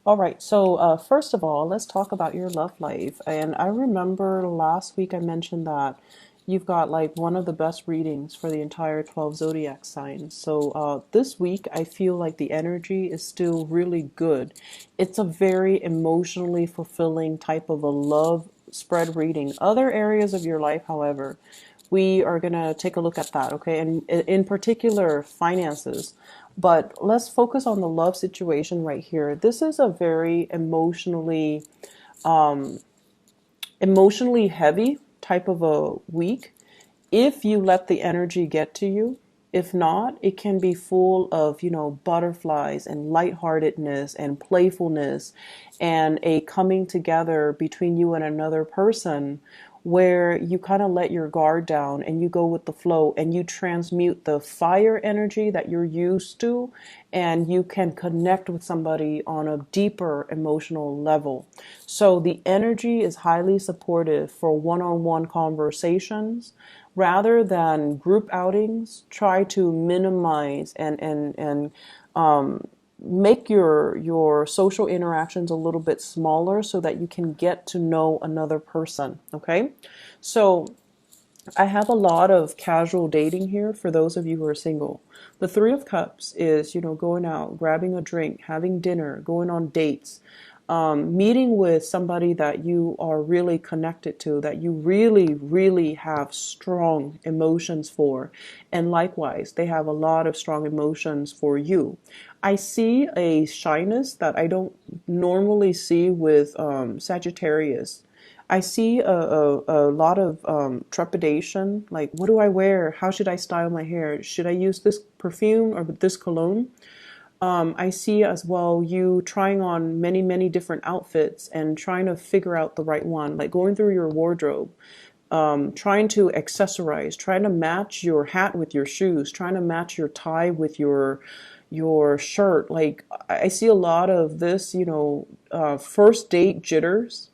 All right, so first of all, let's talk about your love life. And I remember last week I mentioned that you've got like one of the best readings for the entire 12 zodiac signs. So this week I feel like the energy is still really good. It's a very emotionally fulfilling type of a love spread reading. Other areas of your life, however, we are going to take a look at that, okay? And in particular, finances. But let's focus on the love situation right here. This is a very emotionally heavy type of a week if you let the energy get to you. If not, it can be full of, butterflies and lightheartedness and playfulness and a coming together between you and another person where you kind of let your guard down and you go with the flow and you transmute the fire energy that you're used to, and you can connect with somebody on a deeper emotional level. So the energy is highly supportive for one-on-one conversations rather than group outings. Try to minimize and make your social interactions a little bit smaller so that you can get to know another person. Okay, so I have a lot of casual dating here for those of you who are single. The Three of Cups is, going out, grabbing a drink, having dinner, going on dates, meeting with somebody that you are really connected to, that you really, really have strong emotions for. And likewise, they have a lot of strong emotions for you. I see a shyness that I don't normally see with Sagittarius. I see a lot of trepidation, like, what do I wear? How should I style my hair? Should I use this perfume or this cologne? I see as well you trying on many, many different outfits and trying to figure out the right one, like going through your wardrobe, trying to accessorize, trying to match your hat with your shoes, trying to match your tie with your shirt. Like I see a lot of this, first date jitters.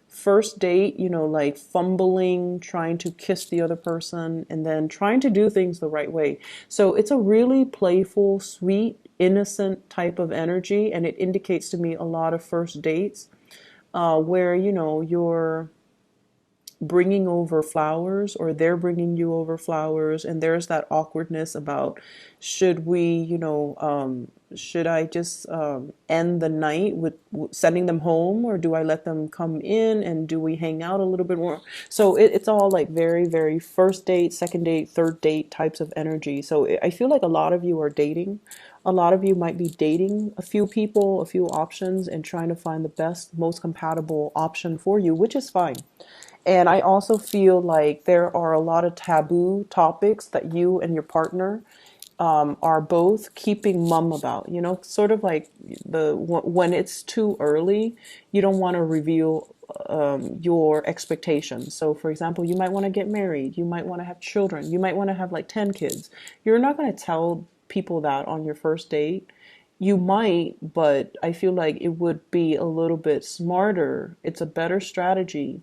First date, like fumbling, trying to kiss the other person, and then trying to do things the right way. So it's a really playful, sweet, innocent type of energy, and it indicates to me a lot of first dates where, you're bringing over flowers or they're bringing you over flowers, and there's that awkwardness about should we, should I just end the night with sending them home, or do I let them come in and do we hang out a little bit more? So it's all like very, very first date, second date, third date types of energy. So I feel like a lot of you are dating. A lot of you might be dating a few people, a few options, and trying to find the best, most compatible option for you, which is fine. And I also feel like there are a lot of taboo topics that you and your partner are both keeping mum about, sort of like when it's too early, you don't want to reveal your expectations. So, for example, you might want to get married, you might want to have children, you might want to have like 10 kids. You're not going to tell people that on your first date. You might, but I feel like it would be a little bit smarter. It's a better strategy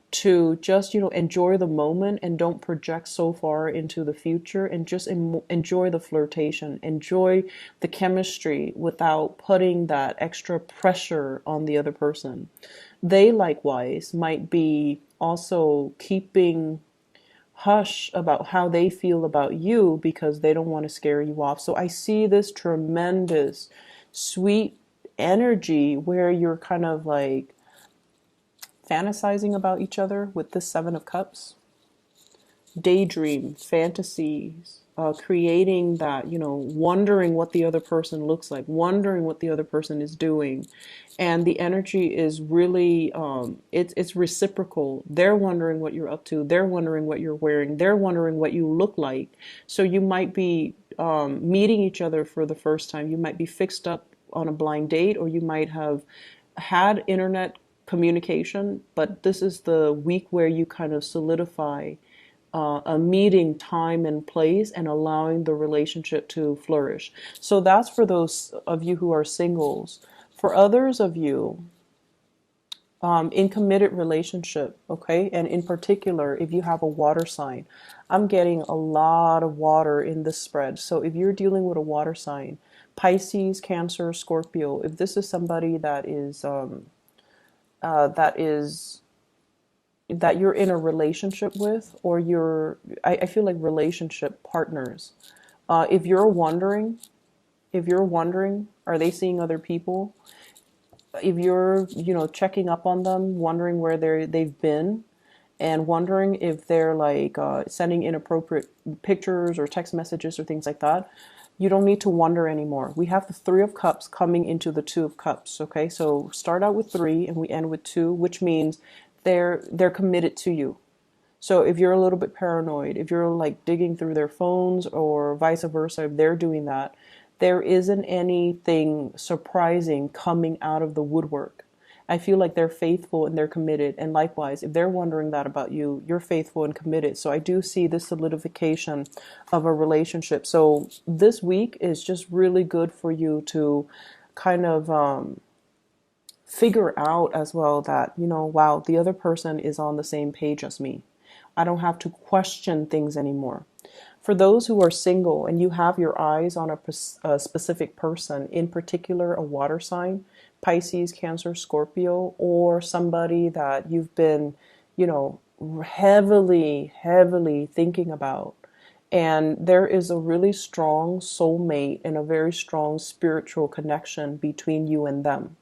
to just enjoy the moment and don't project so far into the future, and just enjoy the flirtation, enjoy the chemistry without putting that extra pressure on the other person. They likewise might be also keeping hush about how they feel about you because they don't want to scare you off. So I see this tremendous sweet energy where you're kind of like fantasizing about each other with this Seven of Cups. Daydream, fantasies, creating that, wondering what the other person looks like, wondering what the other person is doing. And the energy is really, it's reciprocal. They're wondering what you're up to. They're wondering what you're wearing. They're wondering what you look like. So you might be meeting each other for the first time. You might be fixed up on a blind date, or you might have had internet communication, but this is the week where you kind of solidify a meeting time and place and allowing the relationship to flourish. So that's for those of you who are singles. For others of you, in committed relationship, okay, and in particular, if you have a water sign, I'm getting a lot of water in this spread. So if you're dealing with a water sign, Pisces, Cancer, Scorpio. If this is somebody that is that you're in a relationship with, or I feel like relationship partners. If you're wondering, are they seeing other people? If you're, checking up on them, wondering where they've been, and wondering if they're like sending inappropriate pictures or text messages or things like that, you don't need to wonder anymore. We have the Three of Cups coming into the Two of Cups. Okay, so start out with three and we end with two, which means they're committed to you. So if you're a little bit paranoid, if you're like digging through their phones or vice versa, if they're doing that, there isn't anything surprising coming out of the woodwork. I feel like they're faithful and they're committed. And likewise, if they're wondering that about you, you're faithful and committed. So I do see this solidification of a relationship. So this week is just really good for you to kind of figure out as well that, wow, the other person is on the same page as me. I don't have to question things anymore. For those who are single and you have your eyes on a specific person, in particular a water sign, Pisces, Cancer, Scorpio, or somebody that you've been, heavily, heavily thinking about, and there is a really strong soulmate and a very strong spiritual connection between you and them.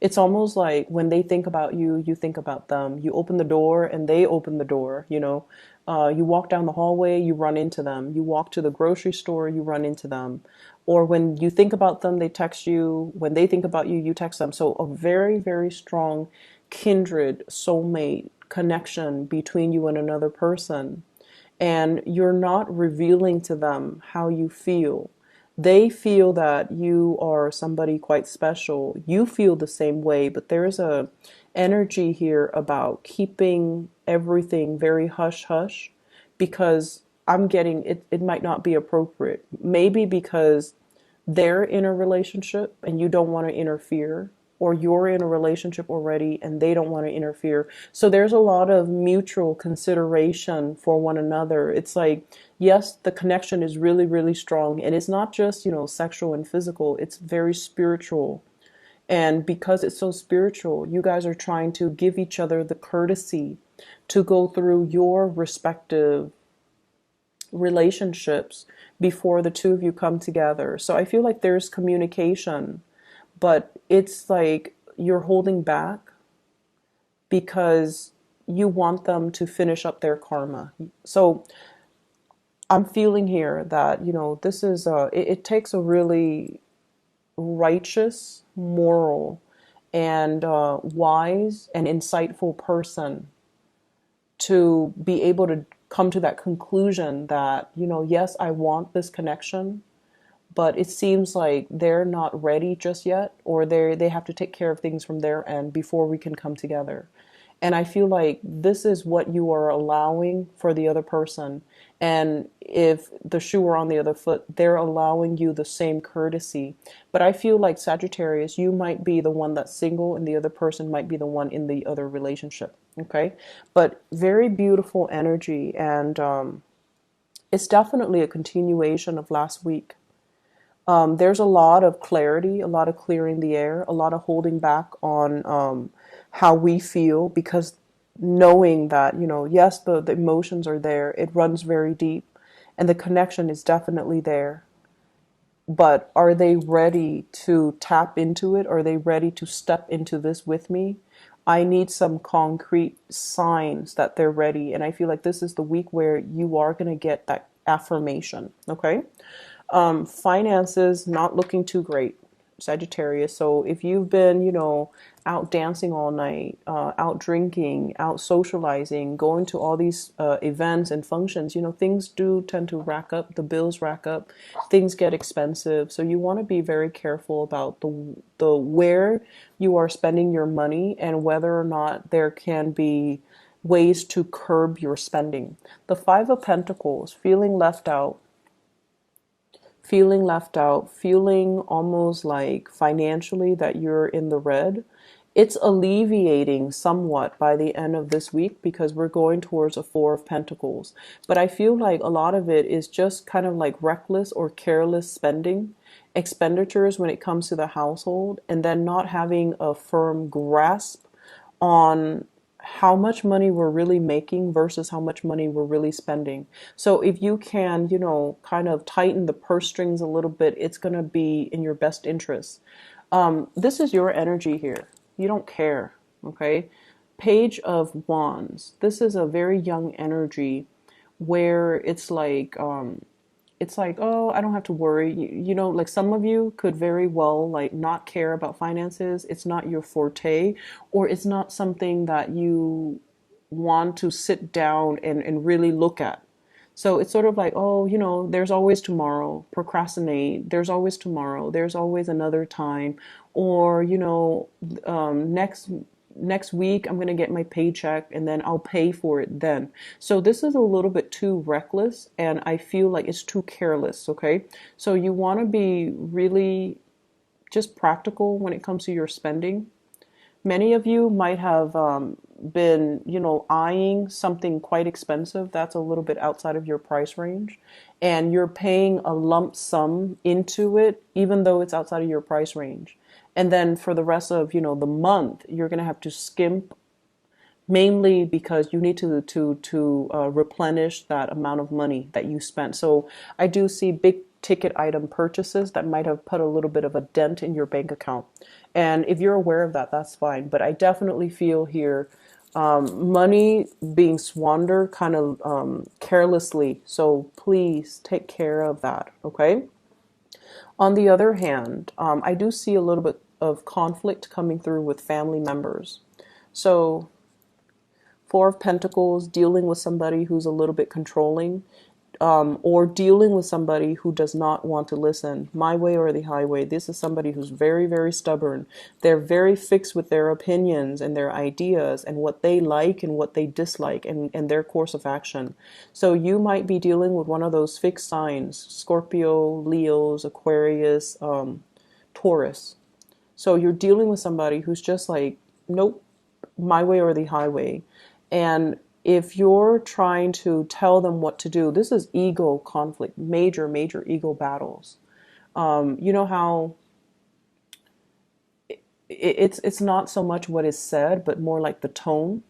It's almost like when they think about you, you think about them. You open the door and they open the door, You walk down the hallway, you run into them. You walk to the grocery store, you run into them. Or when you think about them, they text you. When they think about you, you text them. So a very, very strong kindred soulmate connection between you and another person. And you're not revealing to them how you feel. They feel that you are somebody quite special. You feel the same way, but there's a energy here about keeping everything very hush hush, because I'm getting it. It might not be appropriate. Maybe because they're in a relationship and you don't want to interfere, or you're in a relationship already and they don't want to interfere. So there's a lot of mutual consideration for one another. It's like, yes, the connection is really, really strong. And it's not just, sexual and physical, it's very spiritual. And because it's so spiritual, you guys are trying to give each other the courtesy to go through your respective relationships before the two of you come together. So I feel like there's communication, but it's like you're holding back because you want them to finish up their karma. So I'm feeling here that, this is it takes a really righteous, moral, and wise and insightful person to be able to come to that conclusion that, yes, I want this connection, but it seems like they're not ready just yet, or they have to take care of things from their end before we can come together. And I feel like this is what you are allowing for the other person. And if the shoe were on the other foot, they're allowing you the same courtesy. But I feel like Sagittarius, you might be the one that's single and the other person might be the one in the other relationship. Okay. But very beautiful energy. And it's definitely a continuation of last week. There's a lot of clarity, a lot of clearing the air, a lot of holding back on how we feel, because knowing that, yes, the emotions are there, it runs very deep, and the connection is definitely there. But are they ready to tap into it? Are they ready to step into this with me? I need some concrete signs that they're ready. And I feel like this is the week where you are going to get that affirmation. Okay. Finances not looking too great, Sagittarius. So if you've been, out dancing all night, out drinking, out socializing, going to all these events and functions, things do tend to rack up. The bills rack up. Things get expensive. So you want to be very careful about the where you are spending your money and whether or not there can be ways to curb your spending. The Five of Pentacles, feeling left out, feeling almost like financially that you're in the red. It's alleviating somewhat by the end of this week because we're going towards a Four of Pentacles. But I feel like a lot of it is just kind of like reckless or careless spending. expenditures when it comes to the household, and then not having a firm grasp on how much money we're really making versus how much money we're really spending. So if you can, kind of tighten the purse strings a little bit, it's going to be in your best interest. This is your energy here. You don't care, okay? Page of Wands. This is a very young energy where it's like, oh, I don't have to worry. Like some of you could very well like not care about finances. It's not your forte, or it's not something that you want to sit down and really look at. So it's sort of like, oh, there's always tomorrow, procrastinate. There's always tomorrow. There's always another time. Or, next week I'm going to get my paycheck and then I'll pay for it then. So this is a little bit too reckless, and I feel like it's too careless, okay? So you want to be really just practical when it comes to your spending. Many of you might have been, eyeing something quite expensive that's a little bit outside of your price range, and you're paying a lump sum into it, even though it's outside of your price range. And then for the rest of, the month, you're going to have to skimp, mainly because you need to replenish that amount of money that you spent. So I do see big ticket item purchases that might have put a little bit of a dent in your bank account. And if you're aware of that, that's fine. But I definitely feel here money being squandered kind of carelessly. So please take care of that, okay? On the other hand, I do see a little bit of conflict coming through with family members. So Four of Pentacles, dealing with somebody who's a little bit controlling, or dealing with somebody who does not want to listen. My way or the highway. This is somebody who's very, very stubborn. They're very fixed with their opinions and their ideas and what they like and what they dislike, and their course of action. So you might be dealing with one of those fixed signs: Scorpio, Leos, Aquarius, Taurus. So you're dealing with somebody who's just like, nope, my way or the highway. And if you're trying to tell them what to do, this is ego conflict, major, major ego battles. You know how it's not so much what is said, but more like the tone.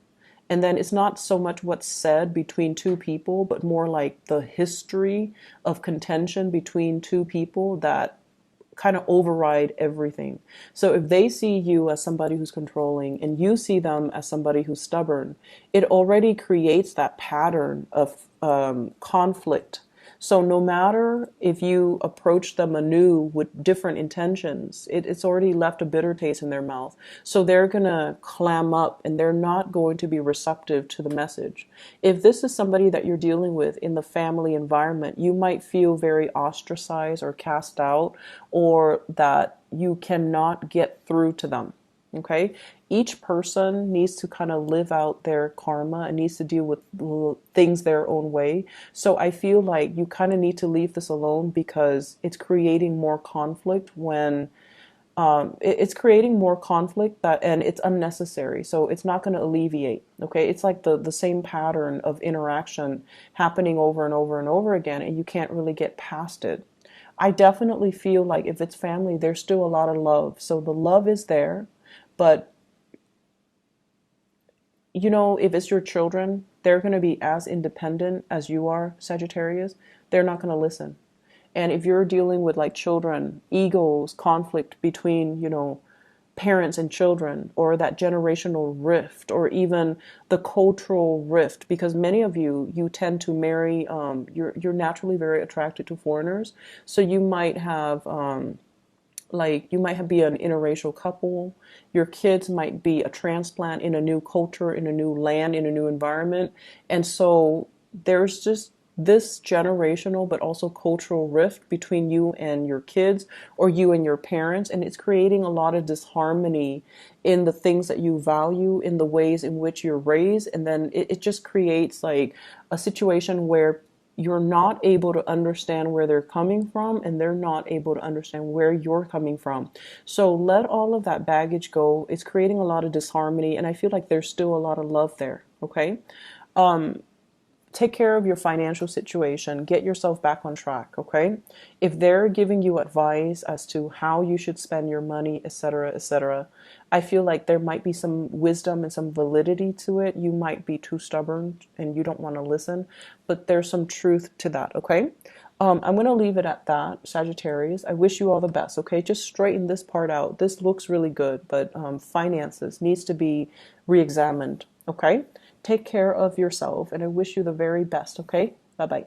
And then it's not so much what's said between two people, but more like the history of contention between two people that kind of override everything. So if they see you as somebody who's controlling and you see them as somebody who's stubborn, it already creates that pattern of conflict. So no matter if you approach them anew with different intentions, it's already left a bitter taste in their mouth. So they're going to clam up and they're not going to be receptive to the message. If this is somebody that you're dealing with in the family environment, you might feel very ostracized or cast out, or that you cannot get through to them. Okay, each person needs to kind of live out their karma and needs to deal with things their own way. So I feel like you kind of need to leave this alone, because it's creating more conflict when it's creating more conflict and it's unnecessary. So it's not going to alleviate. Okay, it's like the same pattern of interaction happening over and over and over again, and you can't really get past it. I definitely feel like if it's family, there's still a lot of love. So the love is there. But, if it's your children, they're going to be as independent as you are, Sagittarius. They're not going to listen. And if you're dealing with like children, egos, conflict between, parents and children, or that generational rift, or even the cultural rift, because many of you tend to marry, you're naturally very attracted to foreigners. So you might have, be an interracial couple. Your kids might be a transplant in a new culture, in a new land, in a new environment. And so there's just this generational but also cultural rift between you and your kids, or you and your parents. And it's creating a lot of disharmony in the things that you value, in the ways in which you're raised. And then it just creates like a situation where you're not able to understand where they're coming from, and they're not able to understand where you're coming from. So let all of that baggage go. It's creating a lot of disharmony, and I feel like there's still a lot of love there, okay? take care of your financial situation, get yourself back on track, okay? If they're giving you advice as to how you should spend your money, etc., etc., I feel like there might be some wisdom and some validity to it. You might be too stubborn and you don't want to listen, but there's some truth to that, okay? I'm going to leave it at that, Sagittarius. I wish you all the best, okay? Just straighten this part out. This looks really good, but finances needs to be re-examined, okay? Take care of yourself, and I wish you the very best, okay? Bye-bye.